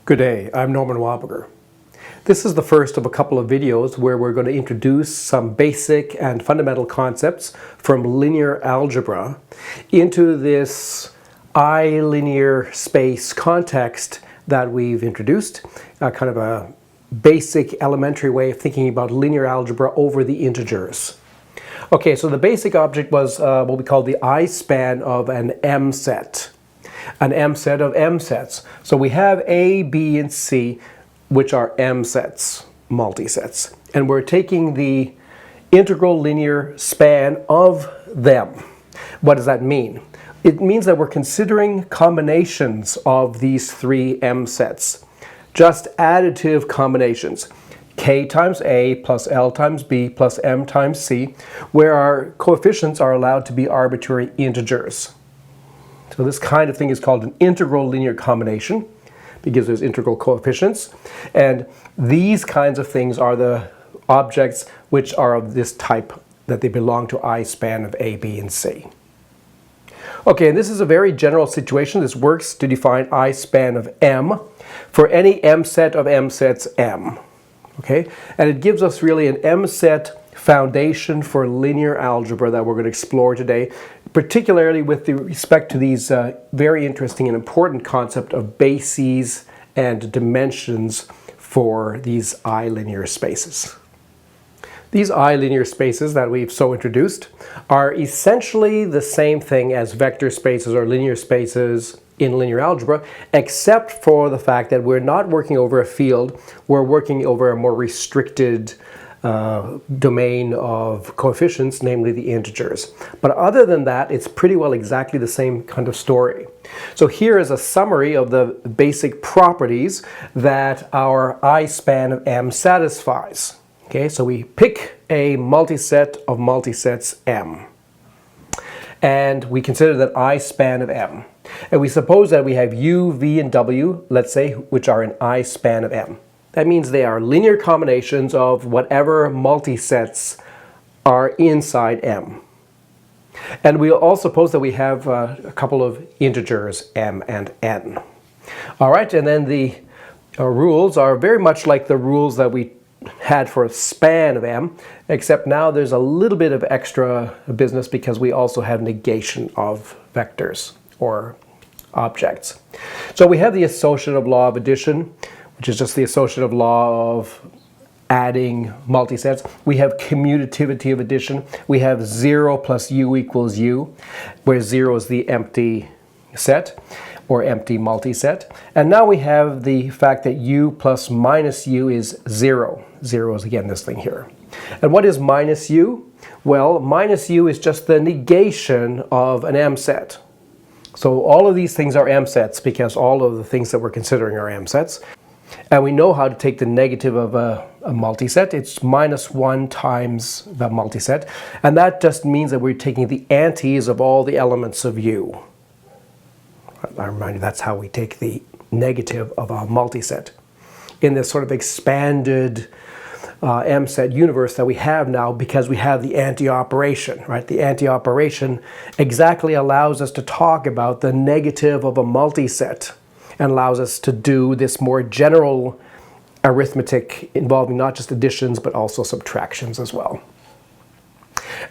Good day, I'm Norman Wildberger. This is the first of a couple of videos where we're going to introduce some basic and fundamental concepts from linear algebra into this ilinear space context that we've introduced, kind of a basic elementary way of thinking about linear algebra over the integers. Okay, so the basic object was what we call the I-span of an mset. An mset of msets. So we have A, B, and C, which are msets, multisets. And we're taking the integral linear span of them. What does that mean? It means that we're considering combinations of these three msets. Just additive combinations. K times A plus L times B plus M times C, where our coefficients are allowed to be arbitrary integers. So this kind of thing is called an integral linear combination because there's integral coefficients. And these kinds of things are the objects which are of this type, that they belong to I-span of A, B, and C. Okay, and this is a very general situation. This works to define I-span of M for any mset of msets M. Okay, and it gives us really an mset foundation for linear algebra that we're going to explore today, particularly with respect to these very interesting and important concept of bases and dimensions for these I-linear spaces. These I-linear spaces that we've so introduced are essentially the same thing as vector spaces or linear spaces in linear algebra, except for the fact that we're not working over a field, we're working over a more restricted domain of coefficients, namely the integers. But other than that, it's pretty well exactly the same kind of story. So here is a summary of the basic properties that our I-span of M satisfies. Okay, so we pick a multiset of multisets M. And we consider that I-span of M. And we suppose that we have U, V, and W, let's say, which are an I-span of M. That means they are linear combinations of whatever multisets are inside M. And we'll also suppose that we have a couple of integers, M and N. All right, and then the rules are very much like the rules that we had for a span of M, except now there's a little bit of extra business because we also have negation of vectors or objects. So we have the associative law of addition, which is just the associative law of adding multisets. We have commutativity of addition. We have 0 plus U equals U, where 0 is the empty set or empty multiset. And now we have the fact that U plus minus U is 0. 0 is again this thing here. And what is minus U? Well, minus U is just the negation of an M set. So all of these things are M sets because all of the things that we're considering are M sets. And we know how to take the negative of a multiset. It's minus 1 times the multiset. And that just means that we're taking the antis of all the elements of U. I remind you, that's how we take the negative of a multiset. In this sort of expanded M-set universe that we have now, because we have the anti-operation, right? The anti-operation exactly allows us to talk about the negative of a multiset and allows us to do this more general arithmetic involving not just additions but also subtractions as well.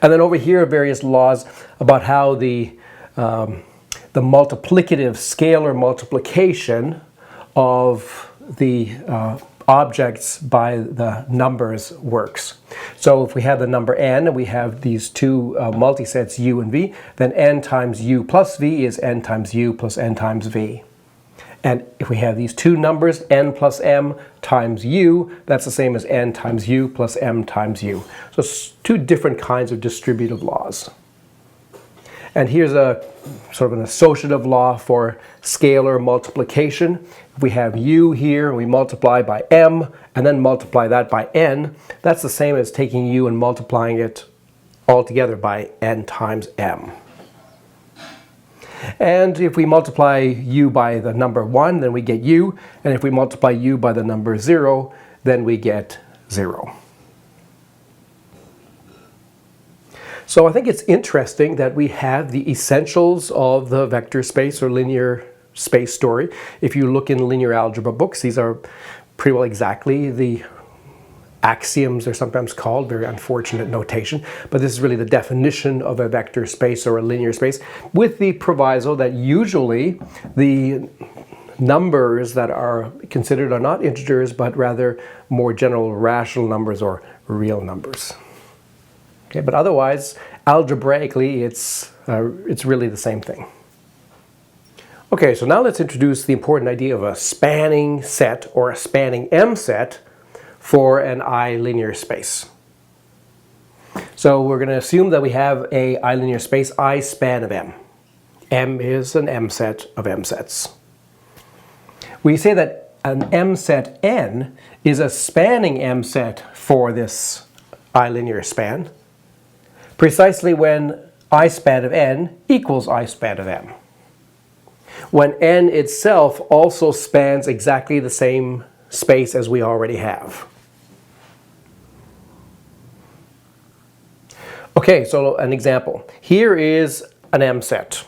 And then over here are various laws about how the multiplicative scalar multiplication of the objects by the numbers works. So if we have the number n and we have these two multisets u and v, then n times u plus v is n times u plus n times v. And if we have these two numbers, n plus m times u, that's the same as n times u plus m times u. So it's two different kinds of distributive laws. And here's a sort of an associative law for scalar multiplication. If we have u here and we multiply by m and then multiply that by n, that's the same as taking u and multiplying it all together by n times m. And if we multiply u by the number 1, then we get u. And if we multiply u by the number 0, then we get 0. So I think it's interesting that we have the essentials of the vector space or linear space story. If you look in linear algebra books, these are pretty well exactly the axioms are sometimes called, very unfortunate notation, but this is really the definition of a vector space or a linear space, with the proviso that usually the numbers that are considered are not integers, but rather more general rational numbers or real numbers. Okay, but otherwise, algebraically, it's really the same thing. Okay, so now let's introduce the important idea of a spanning set or a spanning mset for an I-linear space. So we're going to assume that we have a I-linear space I span of M. M is an mset of msets. We say that an mset N is a spanning mset for this I-linear span precisely when I span of N equals I span of M. When N itself also spans exactly the same space as we already have. Okay, so an example. Here is an mset.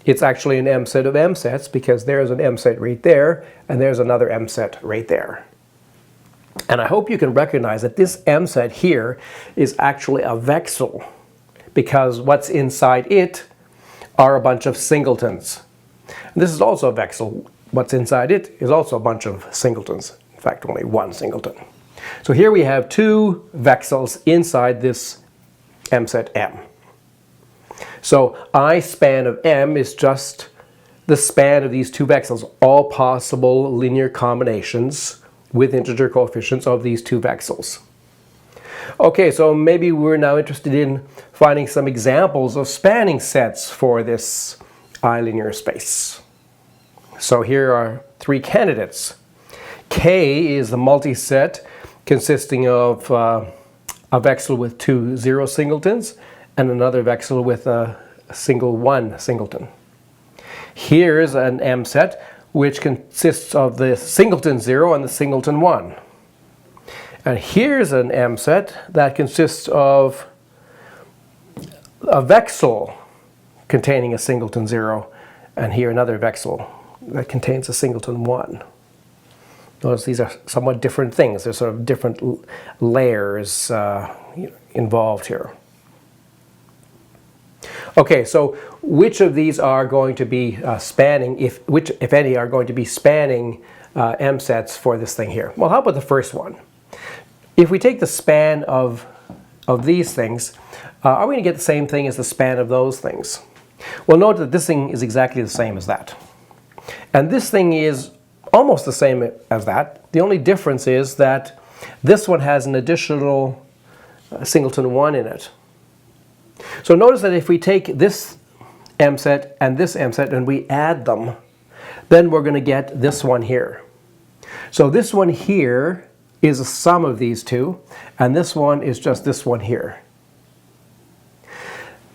It's actually an mset of msets because there's an mset right there and there's another mset right there. And I hope you can recognize that this mset here is actually a vexel because what's inside it are a bunch of singletons. And this is also a vexel. What's inside it is also a bunch of singletons. In fact, only one singleton. So here we have two vexels inside this mset M. So I span of M is just the span of these two vexels, all possible linear combinations with integer coefficients of these two vexels. Okay, so maybe we're now interested in finding some examples of spanning sets for this I-linear space. So here are three candidates. K is the multiset consisting of a vexel with two zero singletons and another vexel with a single one singleton. Here's an mset which consists of the singleton 0 and the singleton 1. And here's an mset that consists of a vexel containing a singleton 0 and here another vexel that contains a singleton 1. Notice these are somewhat different things. There's sort of different layers involved here. Okay, so which of these are going to be spanning, which, if any, are going to be spanning msets for this thing here? Well, how about the first one? If we take the span of these things, are we going to get the same thing as the span of those things? Well, note that this thing is exactly the same as that. And this thing is almost the same as that. The only difference is that this one has an additional singleton 1 in it. So notice that if we take this mset and we add them, then we're going to get this one here. So this one here is a sum of these two, and this one is just this one here.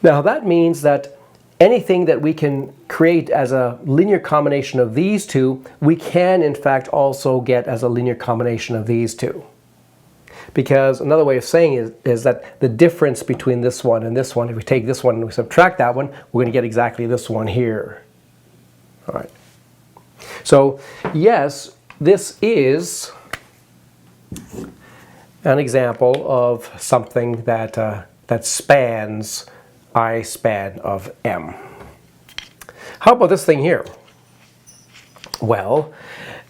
Now that means that anything that we can create as a linear combination of these two, we can in fact also get as a linear combination of these two. Because another way of saying is that the difference between this one and this one, if we take this one and we subtract that one, we're going to get exactly this one here. All right. So yes, this is an example of something that, that spans I span of M. How about this thing here? Well,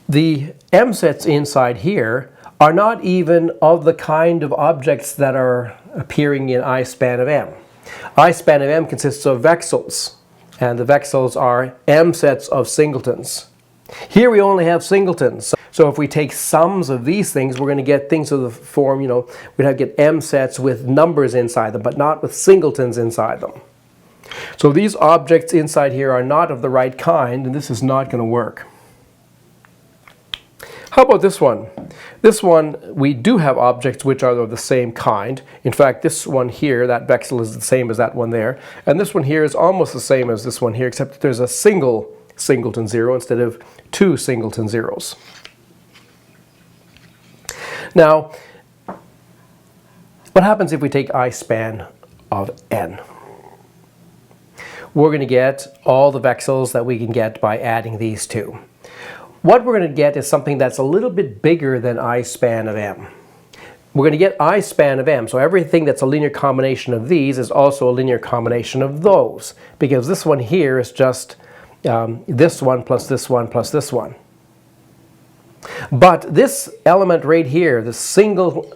the M sets inside here are not even of the kind of objects that are appearing in I span of M. I span of M consists of vexels, and the vexels are M sets of singletons. Here we only have singletons. So if we take sums of these things, we're going to get things of the form, we'd have to get M sets with numbers inside them, but not with singletons inside them. So these objects inside here are not of the right kind, and this is not going to work. How about this one? This one, we do have objects which are of the same kind. In fact, this one here, that vexel is the same as that one there. And this one here is almost the same as this one here, except that there's a single singleton 0 instead of two singleton zeros. Now, what happens if we take I span of N? we're going to get all the vexels that we can get by adding these two. What we're going to get is something that's a little bit bigger than I span of m. We're going to get I span of m, so everything that's a linear combination of these is also a linear combination of those, because this one here is just this one plus this one plus this one. But this element right here, the single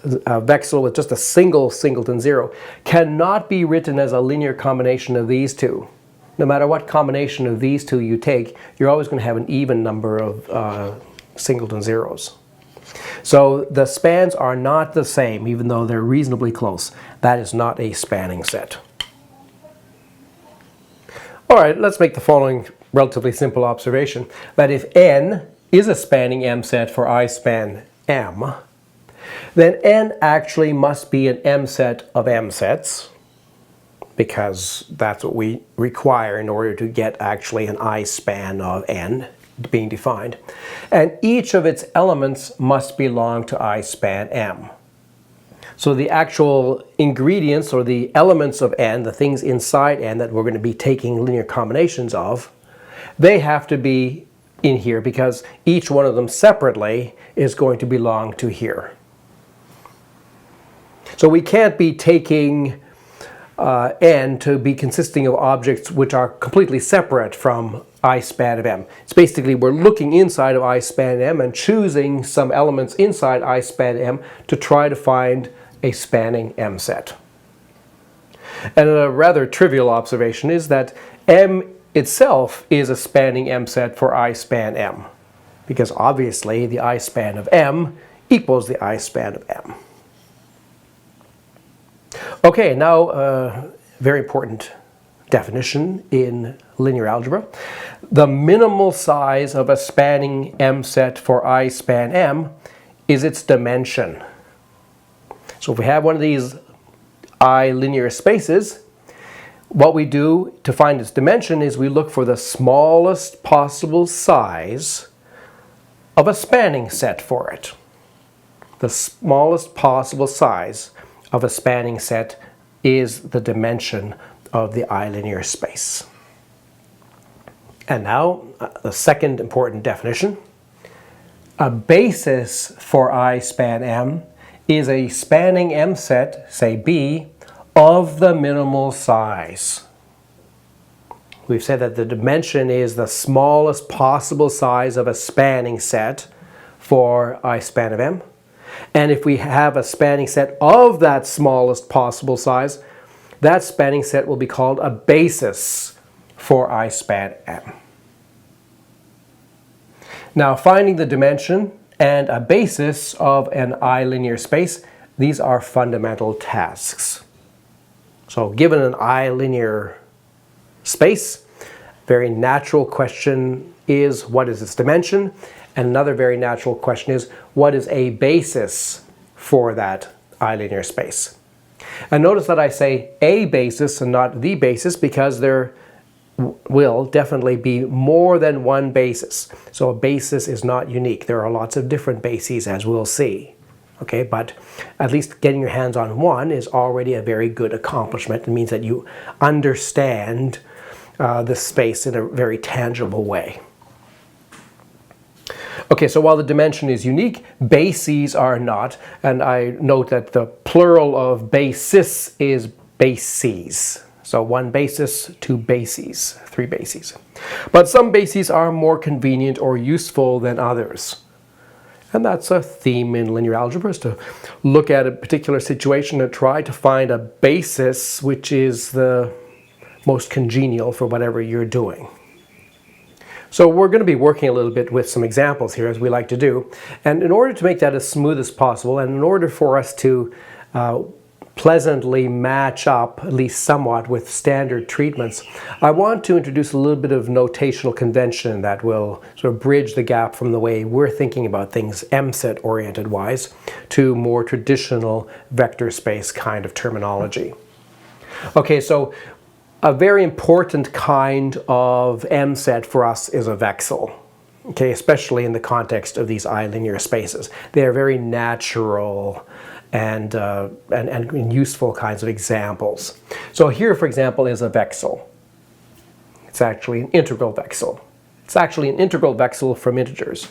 vexel with just a single singleton zero, cannot be written as a linear combination of these two. No matter what combination of these two you take, you're always going to have an even number of singleton zeros. So the spans are not the same, even though they're reasonably close. That is not a spanning set. All right, let's make the following relatively simple observation, that if n is a spanning m set for I span m, then n actually must be an m set of m sets, because that's what we require in order to get actually an I span of n being defined. And each of its elements must belong to I span m. So the actual ingredients or the elements of n, the things inside n that we're going to be taking linear combinations of, they have to be in here because each one of them separately is going to belong to here. So we can't be taking n to be consisting of objects which are completely separate from I span of m. It's basically we're looking inside of I span m and choosing some elements inside I span m to try to find a spanning m set. And a rather trivial observation is that m itself is a spanning m set for I span m, because obviously the I span of m equals the I span of m. Okay, now very important definition in linear algebra. The minimal size of a spanning m set for I span m is its dimension. So if we have one of these I linear spaces, what we do to find its dimension is we look for the smallest possible size of a spanning set for it. The smallest possible size of a spanning set is the dimension of the I linear space. And now, the second important definition. A basis for I span m is a spanning m set, say B, of the minimal size. We've said that the dimension is the smallest possible size of a spanning set for I span of m. And if we have a spanning set of that smallest possible size, that spanning set will be called a basis for I span m. Now, finding the dimension and a basis of an I linear space, these are fundamental tasks. So given an I linear space, very natural question is, what is its dimension? And another very natural question is, what is a basis for that I linear space? And notice that I say a basis and not the basis, because there will definitely be more than one basis. So a basis is not unique. There are lots of different bases, as we'll see. Okay, but at least getting your hands on one is already a very good accomplishment. It means that you understand the space in a very tangible way. Okay, so while the dimension is unique, bases are not, and I note that the plural of basis is bases. So one basis, two bases, three bases. But some bases are more convenient or useful than others. And that's a theme in linear algebra, is to look at a particular situation and try to find a basis which is the most congenial for whatever you're doing. So we're going to be working a little bit with some examples here, as we like to do. And in order to make that as smooth as possible, and in order for us to pleasantly match up, at least somewhat, with standard treatments, I want to introduce a little bit of notational convention that will sort of bridge the gap from the way we're thinking about things MSET oriented wise to more traditional vector space kind of terminology. Okay, so a very important kind of MSET for us is a vexel. Okay, especially in the context of these I linear spaces. They are very natural and useful kinds of examples. So here, for example, is a vexel. It's actually an integral vexel. It's actually an integral vexel from integers.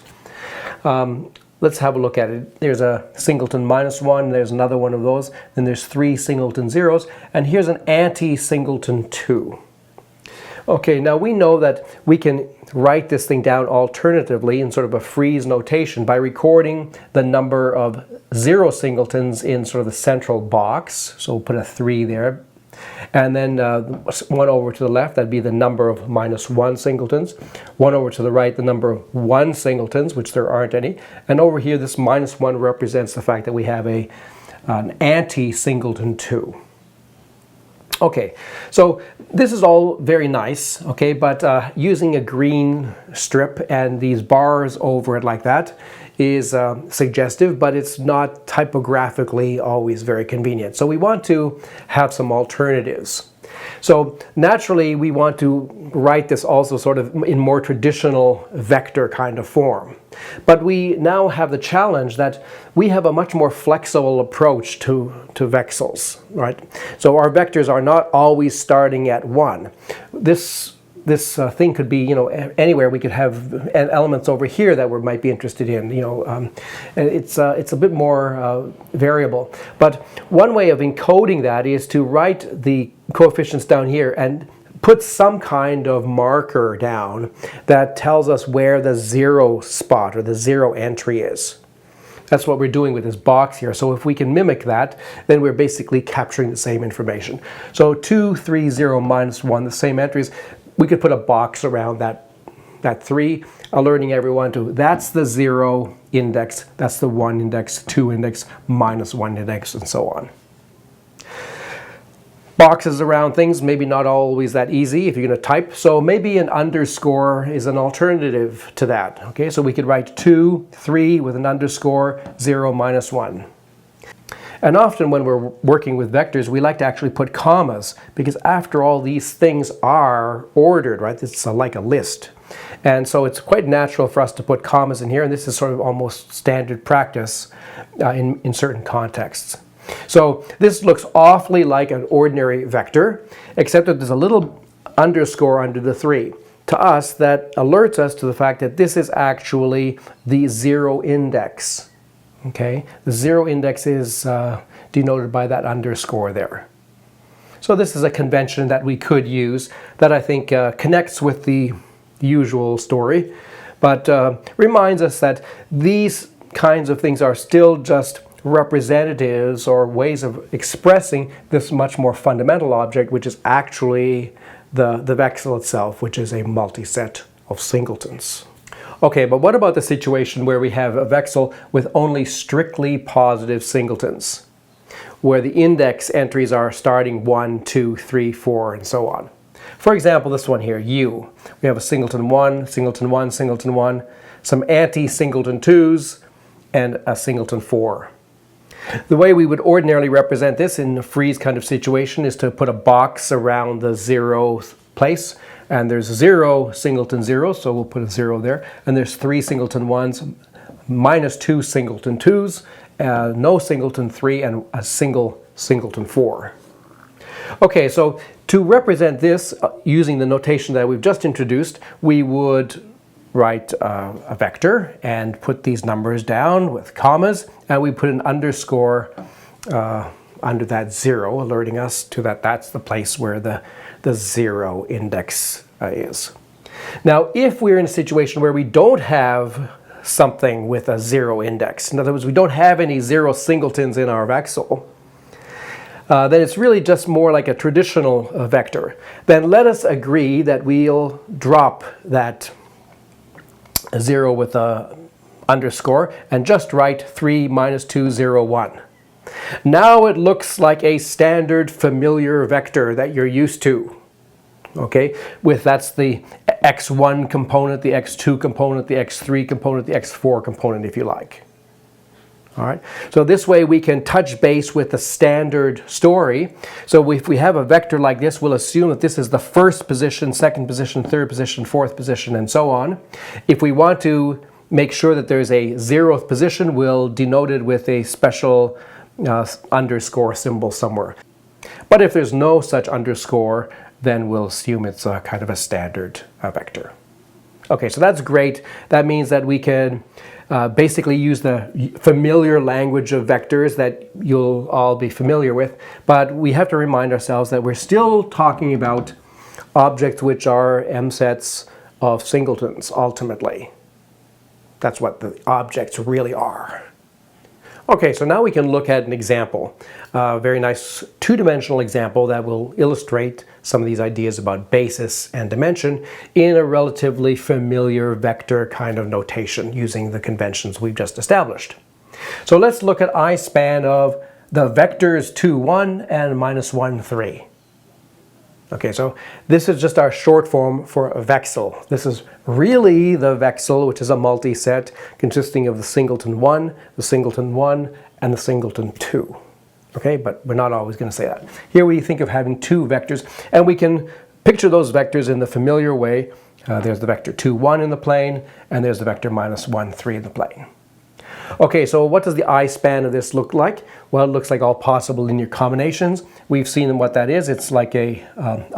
Let's have a look at it. There's a singleton -1, there's another one of those, then there's 3 singleton zeros, and here's an anti-singleton 2. Okay, now we know that we can write this thing down alternatively in sort of a freeze notation by recording the number of 0 singletons in sort of the central box. So we'll put a 3 there. And then one over to the left, that'd be the number of -1 singletons. One over to the right, the number of 1 singletons, which there aren't any. And over here, this -1 represents the fact that we have an anti-singleton 2. Okay, so this is all very nice, okay, but using a green strip and these bars over it like that is suggestive, but it's not typographically always very convenient. So we want to have some alternatives. So naturally we want to write this also sort of in more traditional vector kind of form. But we now have the challenge that we have a much more flexible approach to vexels, right? So our vectors are not always starting at 1. This thing could be, you know, anywhere. We could have elements over here that we might be interested in. You know, it's a bit more variable. But one way of encoding that is to write the coefficients down here and put some kind of marker down that tells us where the 0 spot or the 0 entry is. That's what we're doing with this box here. So if we can mimic that, then we're basically capturing the same information. So 2, 3, 0, -1, the same entries. We could put a box around that 3, alerting everyone to that's the 0 index, that's the 1 index, 2 index, -1 index, and so on. Boxes around things, maybe not always that easy if you're going to type, so maybe an underscore is an alternative to that. Okay, so we could write 2, 3 with an underscore, 0, -1. And often when we're working with vectors, we like to actually put commas, because after all, these things are ordered, right? It's like a list. And so it's quite natural for us to put commas in here, and this is sort of almost standard practice in certain contexts. So this looks awfully like an ordinary vector, except that there's a little underscore under the 3. To us, that alerts us to the fact that this is actually the 0 index. Okay, the 0 index is denoted by that underscore there. So this is a convention that we could use that I think connects with the usual story, but reminds us that these kinds of things are still just representatives or ways of expressing this much more fundamental object, which is actually the vexel itself, which is a multiset of singletons. Okay, but what about the situation where we have a vexel with only strictly positive singletons, where the index entries are starting 1, 2, 3, 4, and so on? For example, this one here, U. We have a singleton 1, singleton 1, singleton 1, some anti-singleton 2s, and a singleton 4. The way we would ordinarily represent this in a freeze kind of situation is to put a box around the 0 place, and there's 0 singleton 0, so we'll put a 0 there, and there's 3 singleton 1s, -2 singleton 2s, no singleton 3, and a single singleton 4. Okay, so to represent this using the notation that we've just introduced, we would write a vector and put these numbers down with commas, and we put an underscore under that 0, alerting us to that's the place where the 0 index is. Now, if we're in a situation where we don't have something with a 0 index, in other words, we don't have any 0 singletons in our vexel, then it's really just more like a traditional vector. Then let us agree that we'll drop that 0 with a underscore and just write 3 -2, 0, 1. Now it looks like a standard familiar vector that you're used to. Okay, that's the x1 component, the x2 component, the x3 component, the x4 component, if you like. All right, so this way we can touch base with the standard story. So if we have a vector like this, we'll assume that this is the first position, second position, third position, fourth position, and so on. If we want to make sure that there's a 0th position, we'll denote it with a special underscore symbol somewhere. But if there's no such underscore, then we'll assume it's a kind of a standard vector. Okay, so that's great. That means that we can basically use the familiar language of vectors that you'll all be familiar with, but we have to remind ourselves that we're still talking about objects which are msets of singletons, ultimately. That's what the objects really are. Okay, so now we can look at an example, a very nice two-dimensional example that will illustrate some of these ideas about basis and dimension in a relatively familiar vector kind of notation using the conventions we've just established. So let's look at I span of the vectors 2, 1 and minus 1, 3. Okay, so this is just our short form for a vexel. This is really the vexel, which is a multiset consisting of the singleton 1, the singleton 1, and the singleton 2. Okay, but we're not always going to say that. Here we think of having two vectors, and we can picture those vectors in the familiar way. There's the vector 2, 1 in the plane, and there's the vector minus 1, 3 in the plane. Okay, so what does the I span of this look like? Well, it looks like all possible linear combinations. We've seen what that is. It's like a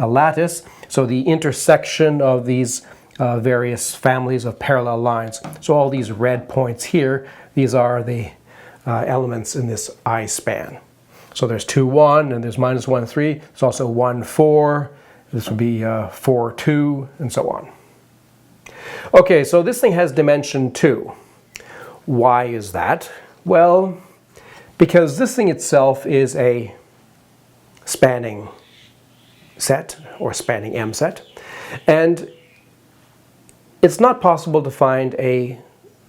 lattice. So the intersection of these various families of parallel lines. So all these red points here, these are the elements in this I span. So there's 2, 1, and there's minus 1, 3. There's also 1, 4. This would be 4, 2, and so on. Okay, so this thing has dimension 2. Why is that? Well, because this thing itself is a spanning set or spanning mset, and it's not possible to find a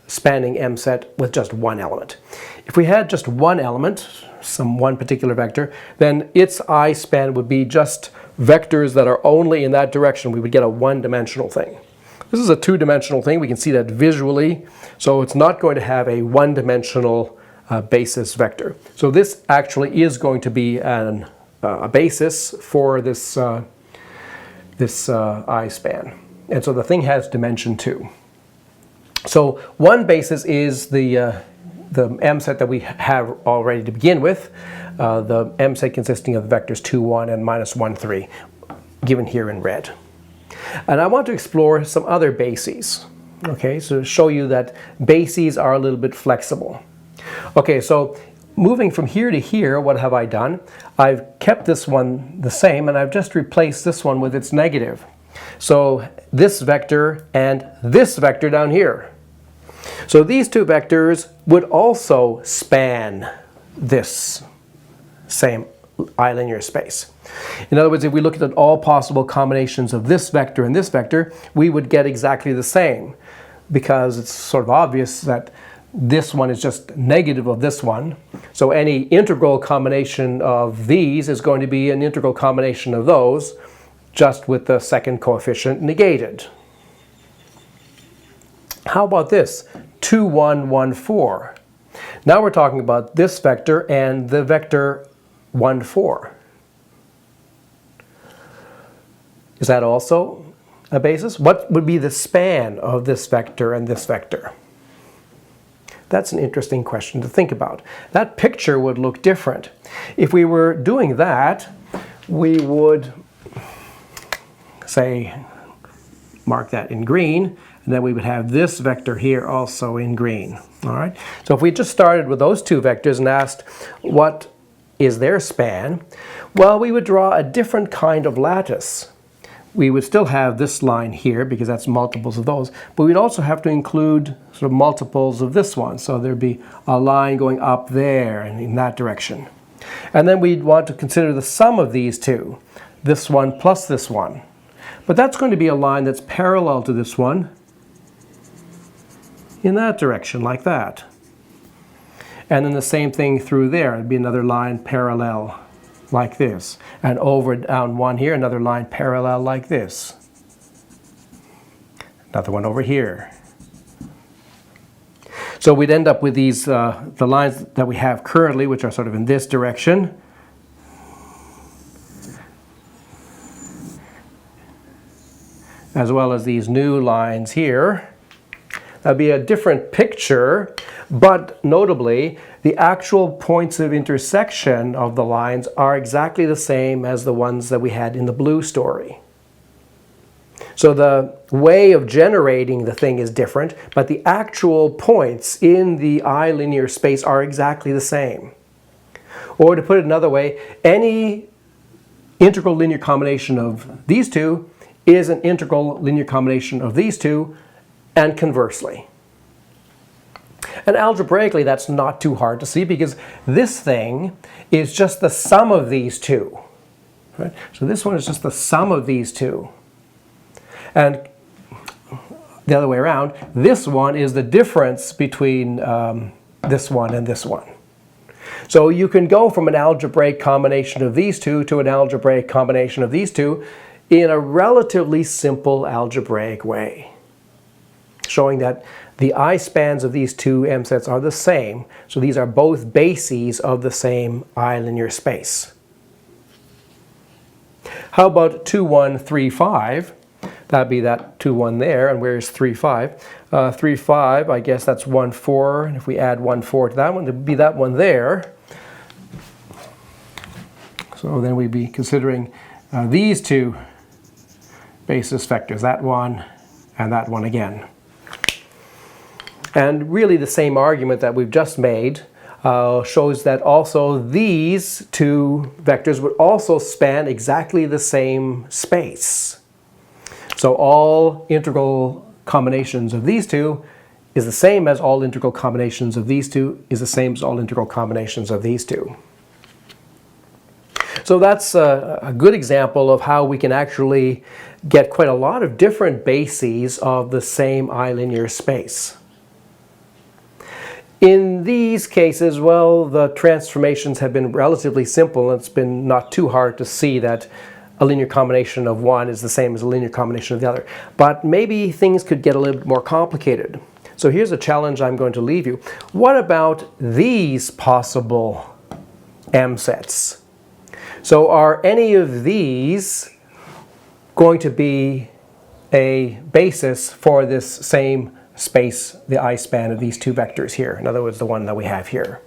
spanning mset with just one element. If we had just one element, one particular vector, then its I span would be just vectors that are only in that direction. We would get a one-dimensional thing. This is a two-dimensional thing. We can see that visually. So it's not going to have a one-dimensional basis vector. So this actually is going to be a basis for this, I span. And so the thing has dimension 2. So one basis is the mset that we have already to begin with. The mset consisting of the vectors 2, 1 and minus 1, 3, given here in red. And I want to explore some other bases, okay, so to show you that bases are a little bit flexible. Okay, so moving from here to here, what have I done? I've kept this one the same, and I've just replaced this one with its negative. So this vector and this vector down here. So these two vectors would also span this same ilinear space. In other words, if we looked at all possible combinations of this vector and this vector, we would get exactly the same, because it's sort of obvious that this one is just negative of this one. So any integral combination of these is going to be an integral combination of those, just with the second coefficient negated. How about this? 2, 1, 1, 4. Now we're talking about this vector and the vector 1, 4. Is that also a basis? What would be the span of this vector and this vector? That's an interesting question to think about. That picture would look different. If we were doing that, we would say, mark that in green, and then we would have this vector here also in green. All right. So if we just started with those two vectors and asked what is their span, well, we would draw a different kind of lattice. We would still have this line here because that's multiples of those, but we'd also have to include sort of multiples of this one. So there'd be a line going up there and in that direction. And then we'd want to consider the sum of these two, this one plus this one. But that's going to be a line that's parallel to this one in that direction, like that. And then the same thing through there. It'd be another line parallel like this. And over down one here, another line parallel like this. Another one over here. So we'd end up with these, the lines that we have currently, which are sort of in this direction. As well as these new lines here That'd be a different picture, but notably, the actual points of intersection of the lines are exactly the same as the ones that we had in the blue story. So the way of generating the thing is different, but the actual points in the ilinear space are exactly the same. Or to put it another way, any integral linear combination of these two is an integral linear combination of these two, and conversely. And algebraically, that's not too hard to see because this thing is just the sum of these two. Right? So this one is just the sum of these two. And the other way around, this one is the difference between this one and this one. So you can go from an algebraic combination of these two to an algebraic combination of these two in a relatively simple algebraic way, showing that the I-spans of these two msets are the same. So these are both bases of the same I-linear space. How about 2, 1, 3, 5? That'd be that 2, 1 there, and where's 3, 5? 3, 5, I guess that's 1, 4, and if we add 1, 4 to that one, it'd be that one there. So then we'd be considering these two basis vectors, that one and that one again. And really the same argument that we've just made shows that also these two vectors would also span exactly the same space. So all integral combinations of these two is the same as all integral combinations of these two is the same as all integral combinations of these two. So that's a good example of how we can actually get quite a lot of different bases of the same I-linear space. In these cases, well, the transformations have been relatively simple, and it's been not too hard to see that a linear combination of one is the same as a linear combination of the other. But maybe things could get a little bit more complicated. So here's a challenge I'm going to leave you. What about these possible msets? So are any of these going to be a basis for this same space, the I-span of these two vectors here? In other words, the one that we have here.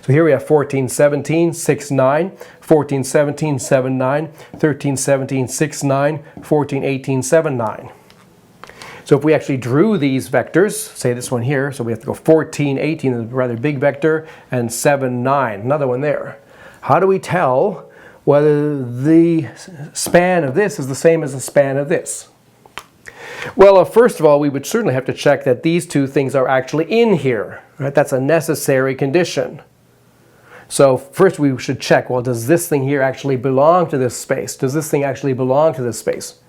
So here we have 14, 17, 6, 9, 14, 17, 7, 9, 13, 17, 6, 9, 14, 18, 7, 9. So if we actually drew these vectors, say this one here, so we have to go 14, 18, a rather big vector, and 7, 9, another one there. How do we tell whether the span of this is the same as the span of this? Well, first of all, we would certainly have to check that these two things are actually in here. Right? That's a necessary condition. So first we should check, well, does this thing here actually belong to this space? Does this thing actually belong to this space?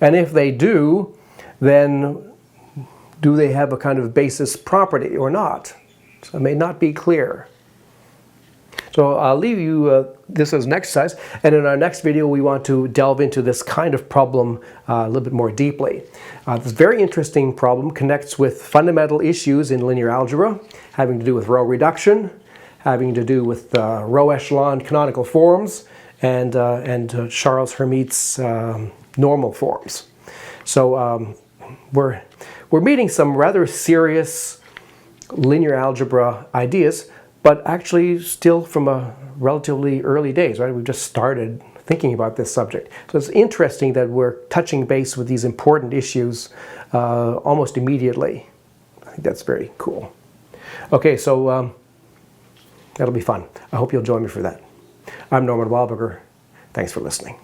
And if they do, then do they have a kind of basis property or not? So it may not be clear. So I'll leave you this as an exercise, and in our next video we want to delve into this kind of problem a little bit more deeply. This very interesting problem connects with fundamental issues in linear algebra, having to do with row reduction, having to do with row echelon canonical forms, and Charles Hermite's normal forms. So we're meeting some rather serious linear algebra ideas, but actually still from a relatively early days, right? We've just started thinking about this subject. So it's interesting that we're touching base with these important issues almost immediately. I think that's very cool. Okay, so that'll be fun. I hope you'll join me for that. I'm Norman Wildberger. Thanks for listening.